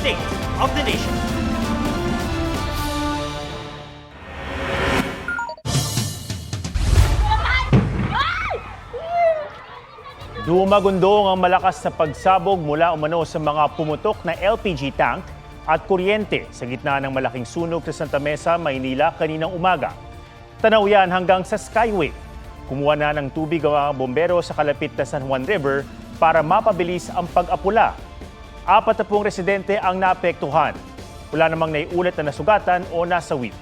State of the Nation. Dumagundong ang malakas na pagsabog mula umano sa mga pumutok na LPG tank at kuryente sa gitna ng malaking sunog sa Santa Mesa, Maynila kaninang umaga. Tanaw yan hanggang sa Skyway. Kumuha na ng tubig ang mga bombero sa kalapit na San Juan River para mapabilis ang pag-apula. 40 residente ang naapektuhan. Wala namang naiulat na nasugatan o nasawi.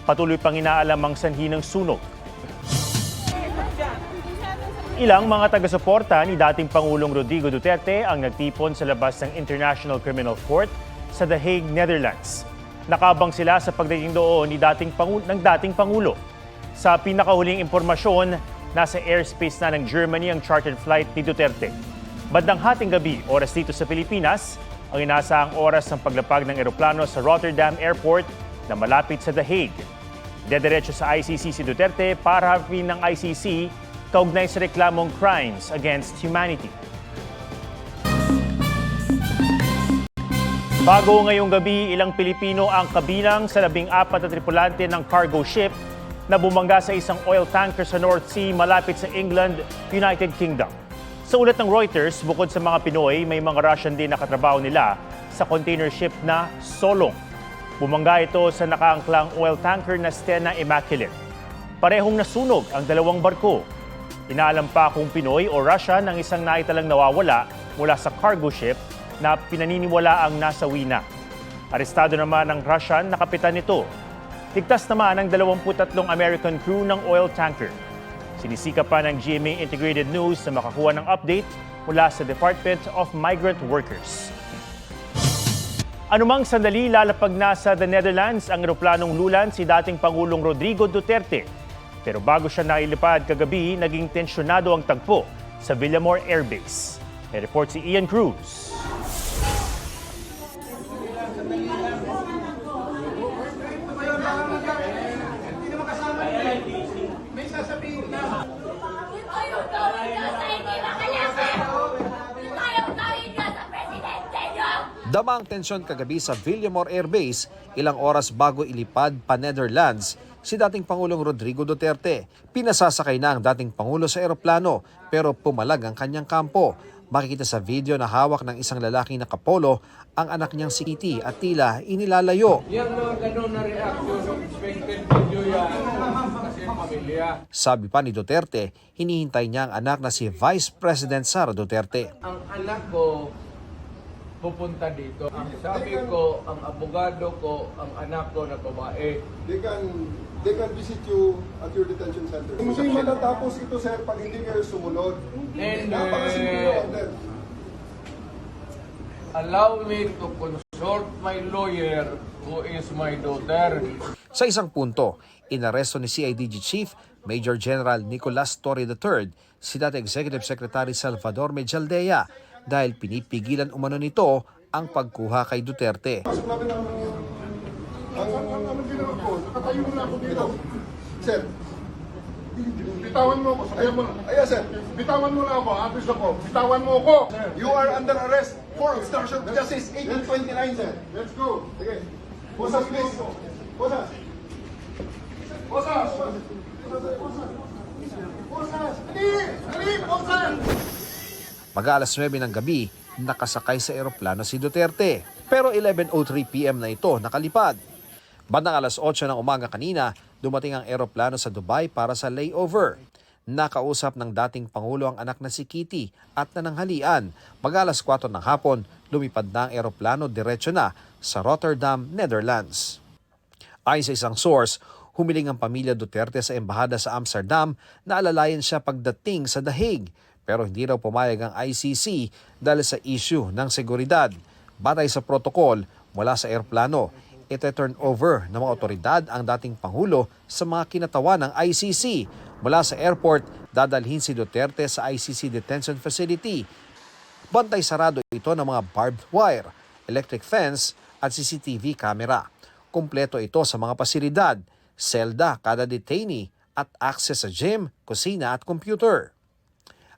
Patuloy pang inaalam ang sanhi ng sunog. Ilang mga taga-suporta ni dating Pangulong Rodrigo Duterte ang nagtipon sa labas ng International Criminal Court sa The Hague, Netherlands. Nakabang sila sa pagdating doon ng dating Pangulo. Sa pinakahuling impormasyon, nasa airspace na ng Germany ang chartered flight ni Duterte. Bandang hating gabi, oras dito sa Pilipinas, ang inaasahang oras ng paglapag ng eroplano sa Rotterdam Airport na malapit sa The Hague. Dediretso sa ICC si Duterte para harapin ng ICC kaugnay sa reklamong crimes against humanity. Bago ngayong gabi, ilang Pilipino ang kabilang sa 14 na tripulante ng cargo ship na bumangga sa isang oil tanker sa North Sea malapit sa England, United Kingdom. Sa ulat ng Reuters, bukod sa mga Pinoy, may mga Russian din na katrabaho nila sa container ship na Solong. Bumangga ito sa nakaangklang oil tanker na Stena Immaculate. Parehong nasunog ang dalawang barko. Inaalam pa kung Pinoy o Russian ang isang naitalang nawawala mula sa cargo ship na pinaniniwala ang nasawi na. Arestado naman ang Russian na kapitan nito. Ligtas naman ang 23 American crew ng oil tanker. Sinisika pa ng GMA Integrated News na makakuha ng update mula sa Department of Migrant Workers. Anumang sandali lalapag na sa The Netherlands ang eroplanong lulan si dating Pangulong Rodrigo Duterte. Pero bago siya nailipad kagabi, naging tensyonado ang tagpo sa Villamor Air Base. May report si Ian Cruz. Dama ang tensyon kagabi sa Villamor Air Base ilang oras bago ilipad pa Netherlands si dating Pangulong Rodrigo Duterte. Pinasasakay na ang dating Pangulo sa eroplano pero pumalag ang kanyang kampo. Makikita sa video na hawak ng isang lalaking nakapolo ang anak niyang si Kitty at tila inilalayo. Yung mga ganun na reaction, expected video yan kasi pamilya. Sabi pa ni Duterte, hinihintay niya ang anak na si Vice President Sara Duterte. Ang anak ko pupunta dito. Ang sabi ko, ang abogado ko, ang anak ko na babae. They can visit you at your detention center. Hindi matatapos ito, sir, pag hindi kayo sumunod. And Napakasimple lang din. allow me to consult my lawyer who is my daughter. Sa isang punto, inaresto ni CIDG Chief Major General Nicolas Torre III si dati Executive Secretary Salvador Mejaldea dahil pinipigilan umano nito ang pagkuha kay Duterte. Pasok namin ang ginawa ko. Nakatayo na ako dito. Sir, Bitawan mo ako, sabihan mo. ayan, sir. Bitawan mo na ako, artist ako. Bitawan mo ako. You are under arrest for obstruction of justice 1829, sir. Let's go. Sige. Posas, please. Posas. Posas! Posas! Ali, posas! Mag-aalas 9 ng gabi, nakasakay sa eroplano si Duterte. Pero 11:03 PM na ito nakalipad. Bandang alas 8 ng umaga kanina, dumating ang eroplano sa Dubai para sa layover. Nakausap ng dating Pangulo ang anak na si Kitty at nananghalian. Mag-alas 4 ng hapon, lumipad na ang eroplano diretso na sa Rotterdam, Netherlands. Ayon sa isang source, humiling ang pamilya Duterte sa embahada sa Amsterdam na alalayan siya pagdating sa The Hague. Pero hindi raw pumayag ang ICC dahil sa issue ng seguridad. Batay sa protocol mula sa eroplano, ite-turn over ng mga otoridad ang dating Pangulo sa mga kinatawan ng ICC. Mula sa airport, dadalhin si Duterte sa ICC detention facility. Bantay sarado ito ng mga barbed wire, electric fence at CCTV camera. Kumpleto ito sa mga pasilidad, selda kada detainee at access sa gym, kusina at computer.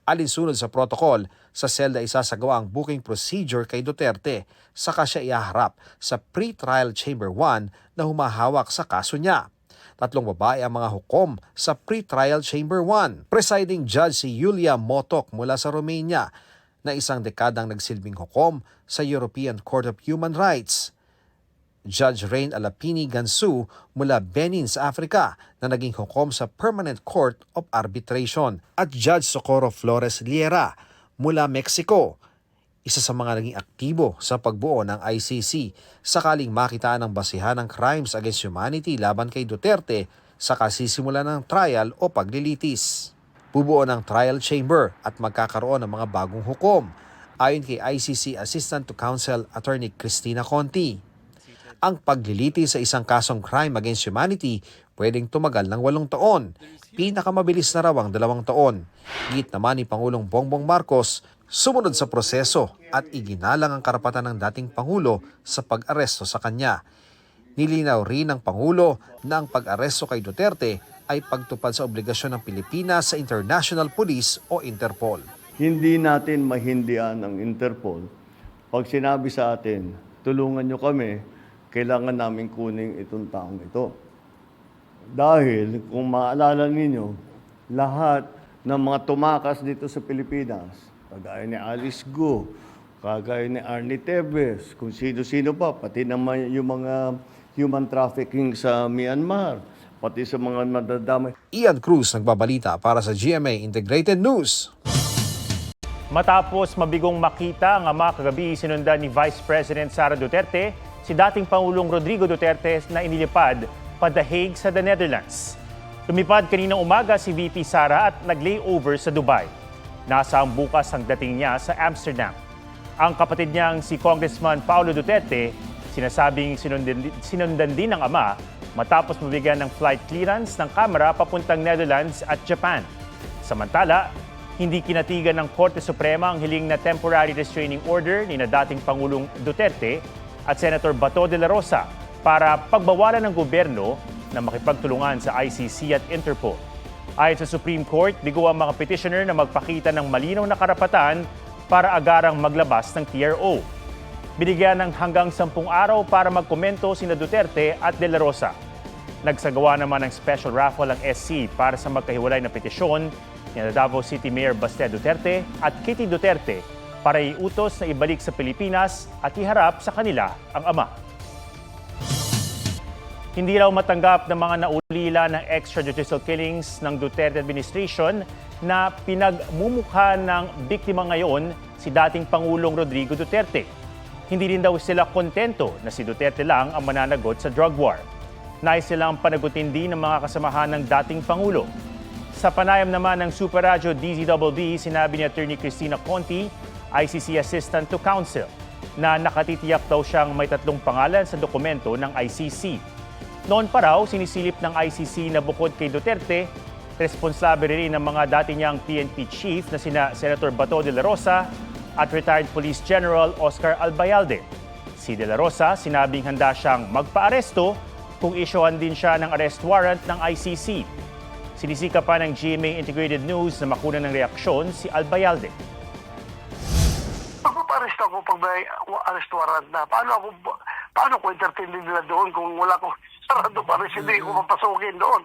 Alinsunod sa protocol, sa selda isasagawa ang booking procedure kay Duterte, saka siya ihaharap sa pre-trial chamber 1 na humahawak sa kaso niya. 3 babae ang mga hukom sa pre-trial chamber 1. Presiding judge si Yulia Motok mula sa Romania, na isang dekadang nagsilbing hukom sa European Court of Human Rights. Judge Rain Alapini Gansu mula Benin sa Africa na naging hukom sa Permanent Court of Arbitration at Judge Socorro Flores Liera mula Mexico, isa sa mga naging aktibo sa pagbuo ng ICC sakaling makitaan ng basihan ng crimes against humanity laban kay Duterte saka sisimula ng trial o paglilitis. Bubuo ng trial chamber at magkakaroon ng mga bagong hukom ayon kay ICC Assistant to Counsel Attorney Cristina Conti. Ang paglilitis sa isang kasong crime against humanity pwedeng tumagal ng 8 taon. Pinakamabilis na raw ang 2 taon. Git naman ni Pangulong Bongbong Marcos, sumunod sa proseso at iginalang ang karapatan ng dating Pangulo sa pag-aresto sa kanya. Nilinaw rin ng Pangulo na ang pag-aresto kay Duterte ay pagtupad sa obligasyon ng Pilipinas sa International Police o Interpol. Hindi natin mahindian ang Interpol. Pag sinabi sa atin, tulungan nyo kami, kailangan namin kunin itong taong ito. Dahil kung maalala ninyo, lahat ng mga tumakas dito sa Pilipinas, kagaya ni Alice Go, kagaya ni Arnie Tevez, kung sino-sino pa, pati naman yung mga human trafficking sa Myanmar, pati sa mga nadadamay. Ian Cruz nagbabalita para sa GMA Integrated News. Matapos mabigong makita ang ama kagabi, sinundan ni Vice President Sara Duterte si dating Pangulong Rodrigo Duterte na inilipad pa The Hague sa The Netherlands. Lumipad kaninang umaga si VP Sara at nag-layover sa Dubai. Nasaan bukas ang dating niya sa Amsterdam. Ang kapatid niyang si Congressman Paulo Duterte, sinasabing sinundan din ng ama matapos mabigyan ng flight clearance ng kamera papuntang Netherlands at Japan. Samantala, hindi kinatigan ng Korte Suprema ang hiling na temporary restraining order ni na dating Pangulong Duterte at Senator Bato de la Rosa para pagbawalan ng gobyerno na makipagtulungan sa ICC at Interpol. Ayon sa Supreme Court, bigo ang mga petitioner na magpakita ng malinaw na karapatan para agarang maglabas ng TRO. Binigyan ng hanggang 10 araw para magkomento sina Duterte at de la Rosa. Nagsagawa naman ng special raffle ang SC para sa magkahiwalay na petisyon ni Davao City Mayor Baste Duterte at Kitty Duterte para iutos na ibalik sa Pilipinas at iharap sa kanila ang ama. Hindi raw matanggap ng mga naulila ng extrajudicial killings ng Duterte administration na pinagmumukha ng biktima ngayon si dating Pangulong Rodrigo Duterte. Hindi rin daw sila kontento na si Duterte lang ang mananagot sa drug war. Nais silang panagutin din ng mga kasamahan ng dating Pangulo. Sa panayam naman ng Super Radio DZBB, sinabi ni Attorney Cristina Conti, ICC Assistant to Counsel, na nakatitiyak daw siyang may 3 pangalan sa dokumento ng ICC. Noon pa raw, sinisilip ng ICC na bukod kay Duterte, responsable rin ng mga dati niyang PNP chief na sina Senator Bato de la Rosa at retired Police General Oscar Albayalde. Si de la Rosa sinabing handa siyang magpaaresto kung isyohan din siya ng arrest warrant ng ICC. Sinisika pa ng GMA Integrated News na makunan ng reaksyon si Albayalde. Pagpaparesto ako pag may arrest warrant na, paano ko entertainin nila doon kung wala ko sarado pa rin, hindi ko papasukin doon.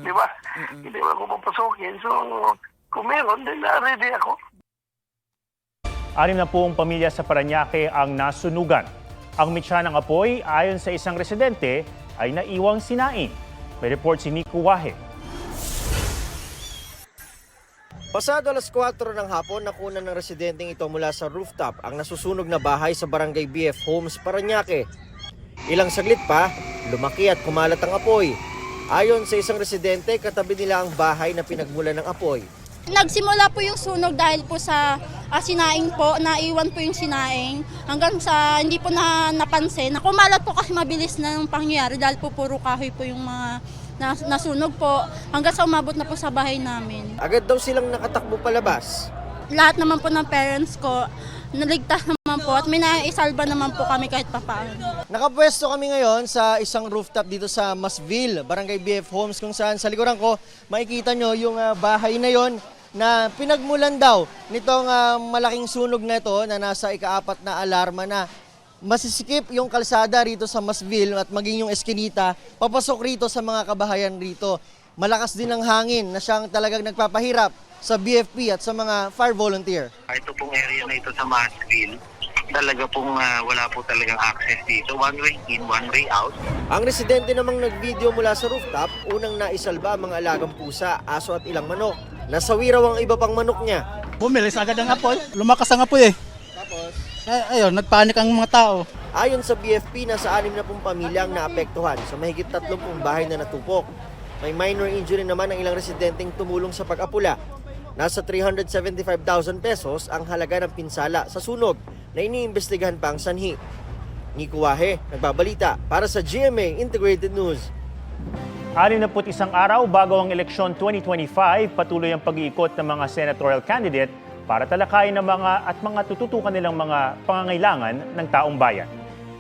Di ba? Hindi ko papasukin. So, kung meron, then ready ako. 60 pamilya sa Parañaque ang nasunugan. Ang mitya ng apoy, ayon sa isang residente, ay naiwang sinaing. May report si Nico Wahe. Pasado alas 4 ng hapon, nakunan ng residenteng ito mula sa rooftop ang nasusunog na bahay sa Barangay BF Homes, Parañaque. Ilang saglit pa, lumaki at kumalat ang apoy. Ayon sa isang residente, katabi nila ang bahay na pinagmulan ng apoy. Nagsimula po yung sunog dahil po sa sinaing po, naiwan po yung sinaing hanggang sa hindi po napansin. Kumalat po kasi mabilis na yung pangyayari dahil po puro kahoy po yung mga nasunog po hanggang sa umabot na po sa bahay namin. Agad daw silang nakatakbo palabas. Lahat naman po ng parents ko, naligtas naman po at may naisalba naman po kami kahit papaano. Nakapwesto kami ngayon sa isang rooftop dito sa Masville, Barangay BF Homes, kung saan sa likuran ko makikita nyo yung bahay na yon na pinagmulan daw nitong malaking sunog na ito na nasa ika-4 na alarma na masisikip yung kalsada rito sa Masville at maging yung eskinita papasok rito sa mga kabahayan rito. Malakas din ang hangin na siyang talagang nagpapahirap sa BFP at sa mga fire volunteer. Ito pong area na ito sa Masville, talaga pong wala po talagang access dito. One way in, one way out. Ang residente namang nagvideo mula sa rooftop, unang naisalba ang mga alagang pusa, aso at ilang manok. Nasawi raw ang iba pang manok niya. Bumilis agad ang apoy. Lumakas ang apoy eh. Tapos? Ayun, nagpanik ang mga tao. Ayon sa BFP, nasa 60 pamilya ang naapektuhan sa mahigit 30 bahay na natupok. May minor injury naman ang ilang residenteng tumulong sa pag-apula. Nasa 375,000 pesos ang halaga ng pinsala sa sunog na iniimbestigahan pa ang sanhi. Nico Wahe, nagbabalita para sa GMA Integrated News. 61 araw bago ang eleksyon 2025, patuloy ang pag-iikot ng mga senatorial candidate para talakayin ng mga tututukan nilang mga pangangailangan ng taong bayan.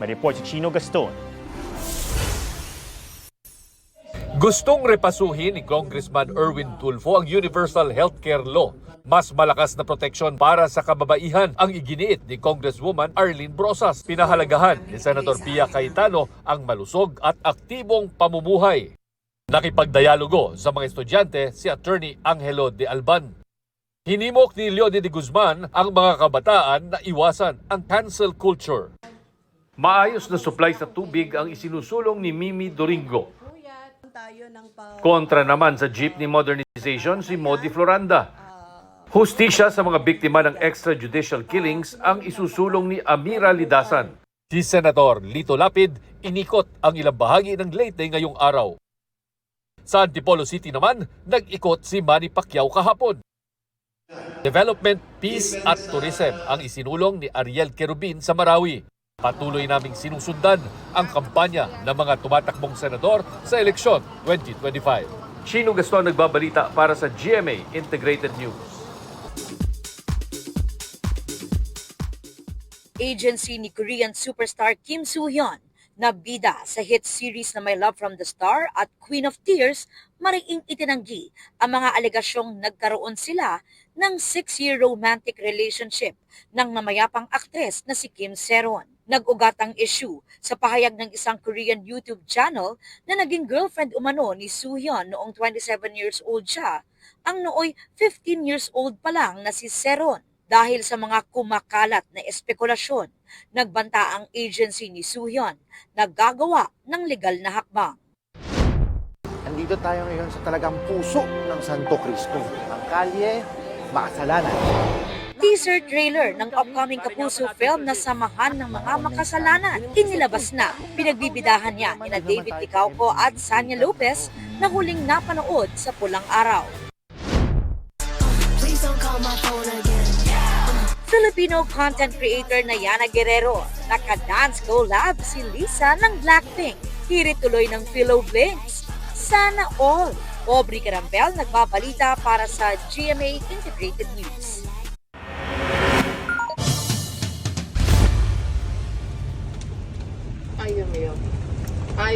May report si Chino Gaston. Gustong repasuhin ni Congressman Erwin Tulfo ang Universal Healthcare Law. Mas malakas na proteksyon para sa kababaihan ang iginiit ni Congresswoman Arlene Brosas. Pinahalagahan ni Senator Pia Cayetano ang malusog at aktibong pamumuhay. Nakipagdialogo sa mga estudyante si Attorney Angelo de Alban. Hinimok ni Leody de Guzman ang mga kabataan na iwasan ang cancel culture. Maayos na supply sa tubig ang isinusulong ni Mimi Doringo. Kontra naman sa jeepney modernization si Modi Floranda. Hustisya sa mga biktima ng extrajudicial killings ang isusulong ni Amira Lidasan. Si Senator Lito Lapid inikot ang ilang bahagi ng Leyte ngayong araw. Sa Antipolo City naman, nag-ikot si Manny Pacquiao kahapon. Development, Peace at Tourism ang isinulong ni Ariel Querubin sa Marawi. Patuloy naming sinusundan ang kampanya ng mga tumatakbong senador sa eleksyon 2025. Chino Gaston nagbabalita para sa GMA Integrated News. Agency ni Korean superstar Kim Soo-hyun na bida sa hit series na My Love from the Star at Queen of Tears, mariing itinanggi ang mga alegasyong nagkaroon sila ng 6-year romantic relationship ng namayapang aktres na si Kim Seron. Nag-ugat ang issue sa pahayag ng isang Korean YouTube channel na naging girlfriend umano ni Soo-hyun noong 27 years old siya, ang nooy 15 years old pa lang na si Seron. Dahil sa mga kumakalat na espekulasyon, nagbanta ang agency ni Soo-hyun na gagawa ng legal na hakbang. Nandito tayo ngayon sa talagang puso ng Santo Cristo, ang kalye Makasalanan. Teaser trailer ng upcoming Kapuso film na Samahan ng Mga Makasalanan inilabas na. Pinagbibidahan niya nina David Ticauco at Sanya Lopez na huling napanood sa Pulang Araw. Filipino content creator na Yana Guerrero, naka-dance collab si Lisa ng Blackpink. Hirit tuloy ng Philo Blinks. Sana all! Aubrey Carampel nagbabalita para sa GMA Integrated News. Ay,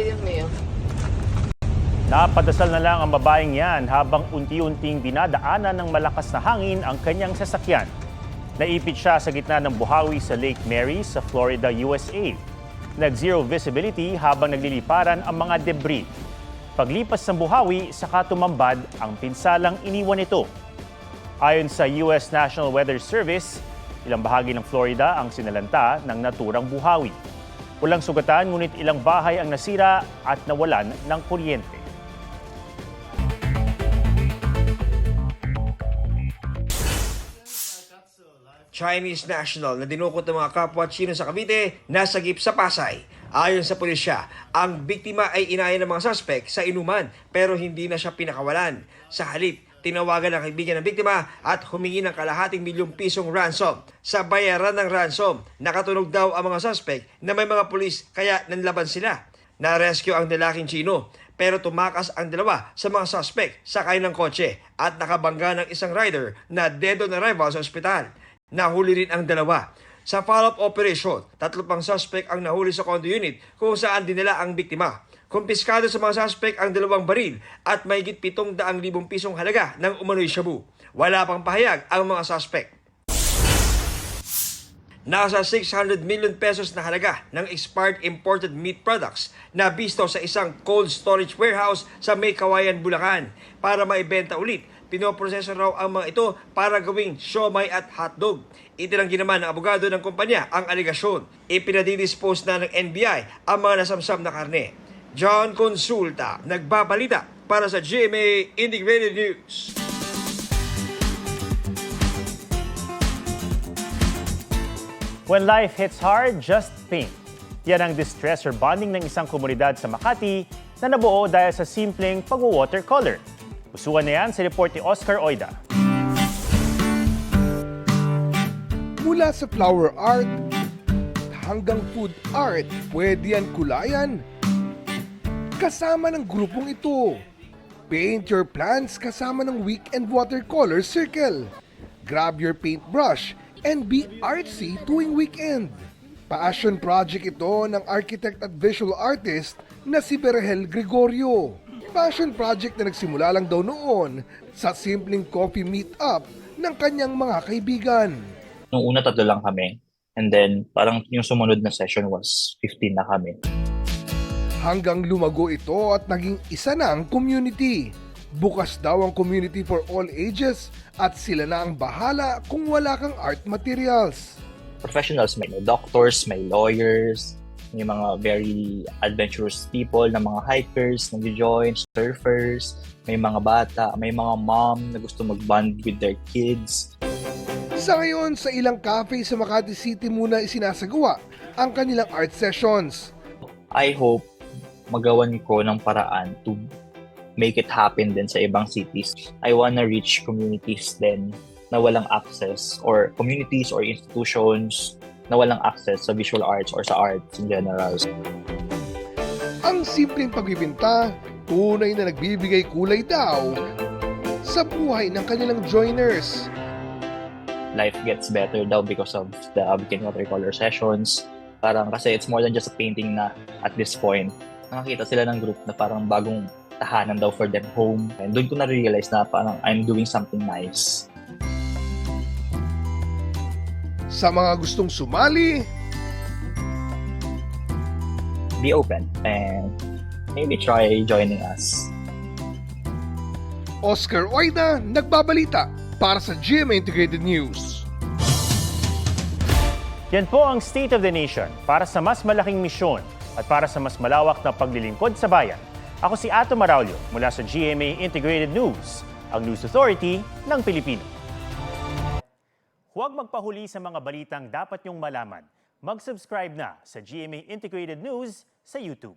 Dios mío. Napadasal na lang ang babaeng yan habang unti-unting dinadaanan ng malakas na hangin ang kanyang sasakyan. Naipit siya sa gitna ng buhawi sa Lake Mary sa Florida, USA. Nag-zero visibility habang nagliliparan ang mga debris. Paglipas ng buhawi, saka tumambad ang pinsalang iniwan nito. Ayon sa US National Weather Service, ilang bahagi ng Florida ang sinalanta ng naturang buhawi. Walang sugatan ngunit ilang bahay ang nasira at nawalan ng kuryente. Chinese national na dinukot ng mga kapwa Chino sa Cavite nasagip sa Pasay. Ayon sa pulisya, ang biktima ay inaya ng mga suspect sa inuman pero hindi na siya pinakawalan. Sa halip, tinawagan ang kaibigan ng biktima at humingi ng ₱250,000 ransom. Sa bayaran ng ransom, nakatunog daw ang mga suspect na may mga pulis kaya nanlaban sila. Na-rescue ang lalaking Chino pero tumakas ang dalawa sa mga suspect sakay ng kotse at nakabangga ng isang rider na dead on arrival sa ospital. Nahuli rin ang dalawa. Sa follow-up operation, 3 pang suspect ang nahuli sa condo unit kung saan dinala ang biktima. Kumpiskado sa mga suspect ang 2 baril at mahigit 700,000 pisong halaga ng umano'y shabu. Wala pang pahayag ang mga suspect. Nasa 600 million pesos na halaga ng expired imported meat products na bisto sa isang cold storage warehouse sa May Kawayan, Bulacan. Para maibenta ulit, pinoproseso raw ang mga ito para gawing siomai at hotdog. Itinanggi naman ng abogado ng kumpanya ang aligasyon. Ipinadidispose na ng NBI ang mga nasamsam na karne. John Consulta, nagbabalita para sa GMA Integrated News. When life hits hard, just paint. Yan ang distress or bonding ng isang komunidad sa Makati na nabuo dahil sa simpleng pag-watercolor. Usuan na yan sa report ni Oscar Oida. Mula sa flower art hanggang food art, pwede yan kulayan. Kasama ng grupong ito. Paint your plants kasama ng weekend watercolor circle. Grab your paintbrush and be artsy tuwing weekend. Passion project ito ng architect at visual artist na si Berhel Gregorio. Passion project na nagsimula lang daw noon sa simpleng coffee meet-up ng kanyang mga kaibigan. Nung una 3 lang kami, and then parang yung sumunod na session was 15 na kami. Hanggang lumago ito at naging isa na ang community. Bukas daw ang community for all ages at sila na ang bahala kung wala kang art materials. Professionals, may doctors, may lawyers, may mga very adventurous people na mga hikers, nag-join, surfers, may mga bata, may mga mom na gusto mag-bond with their kids. Sa ngayon, sa ilang cafe sa Makati City muna isinasagawa ang kanilang art sessions. I hope magawan ko ng paraan to make it happen din sa ibang cities. I wanna reach communities din na walang access, or communities or institutions na walang access sa visual arts or sa arts in general. Ang simpleng pagbibinta, tunay na nagbibigay kulay daw sa buhay ng kanilang joiners. Life gets better daw because of the weekend watercolor sessions. Parang kasi it's more than just a painting na at this point. Nakakita sila ng group na parang bagong tahanan daw for them home. And doon ko na-realize na parang I'm doing something nice. Sa mga gustong sumali, be open and maybe try joining us. Oscar Oida, nagbabalita para sa GMA Integrated News. Yan po ang State of the Nation para sa mas malaking misyon at para sa mas malawak na paglilingkod sa bayan. Ako si Ato Maraulio mula sa GMA Integrated News, ang News Authority ng Pilipino. Huwag magpahuli sa mga balitang dapat niyong malaman. Mag-subscribe na sa GMA Integrated News sa YouTube.